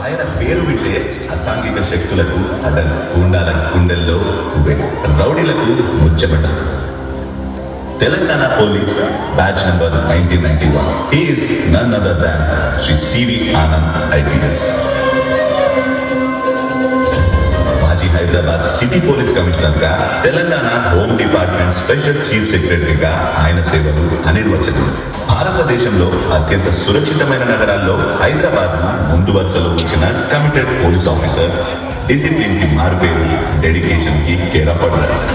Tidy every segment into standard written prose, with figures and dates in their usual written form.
ఆయన పేరు వింటే అసాంఘిక శక్తులకు అడ్డలు, గూండాల గుండెల్లో కువే, రౌడీలకు ముచ్చబడ్డ. Telangana police batch number 1991. He is none other than Shri C.V. Anand IPS. మాజీ హైదరాబాద్ సిటీ పోలీస్ కమిషనర్ గా, Telangana home department special chief సెక్రటరీగా ఆయన సేవలు అనిర్వచనీయం. భారతదేశంలో అత్యంత సురక్షితమైన నగరాల్లో హైదరాబాద్ ముందు వరుసలో వచ్చిన కమిటెడ్ పోలీస్ ఆఫీసర్, డిసిప్లిన్ కి మారుపేరు, డెడికేషన్ కి కేర్ ఆఫ్ అడ్రస్.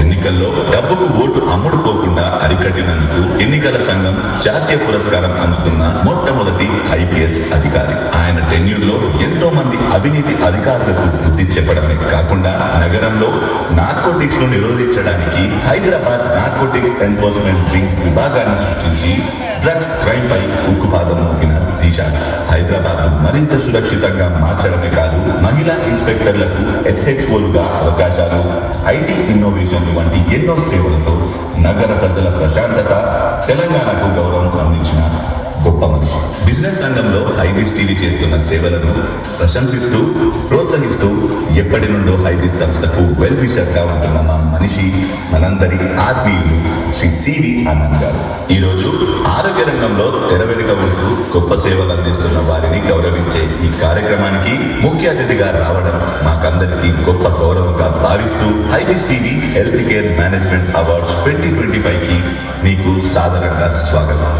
ఎన్నికల్లో డబ్బుకు ఓటు అమ్ముడుపోకుండా అరికట్టినందుకు ఎన్నికల సంఘం జాతీయ పురస్కారం అందుకున్న మొట్టమొదటి ఐపీఎస్ అధికారి. ఆయన టెన్యూర్లో ఎంతో మంది అవినీతి అధికారులకు బుద్ధి చెప్పడమే కాకుండా నగరంలో నార్కోటిక్స్ ను నిరోధించడానికి హైదరాబాద్ నార్కోటిక్స్ ఎన్ఫోర్స్మెంట్ వింగ్ విభాగాన్ని సృష్టించి డ్రగ్స్ క్రైమ్ పై ఉక్కుపాదం మోపిన దిశాని హైదరాబాద్ మరింత సురక్షితంగా మార్చడమే కాదు, మహిళా ఇన్స్పెక్టర్లకు ఎస్హెచ్ఓలుగా అవకాశాలు, ఐటీ ఇన్నోవేషన్ వంటి ఎన్నో సేవలతో నగర ప్రజల ప్రశాంతత, తెలంగాణకు గౌరవం అందించిన గొప్ప మనిషి. బిజినెస్ రంగంలో హైదీస్ టీవీ చేస్తున్న సేవలను ప్రశంసిస్తూ, ప్రోత్సహిస్తూ ఎప్పటి నుండో హైదీస్ సంస్థకు వెల్ విషర్ గా ఉంటున్న మా మనిషి, మనందరి ఆత్మీయులు శ్రీ సివి ఆనంద్ గారు. ఈ రోజు ఆరోగ్య రంగంలో తెర వెనుక ఉంటూ గొప్ప సేవలు అందిస్తున్న వారిని గౌరవించే ఈ కార్యక్రమానికి ముఖ్య అతిథిగా రావడం మాకందరికీ గొప్ప గౌరవంగా భావిస్తూ హైదీస్ TV health care management awards 2025 కి మీకు సాదరంగా స్వాగతం.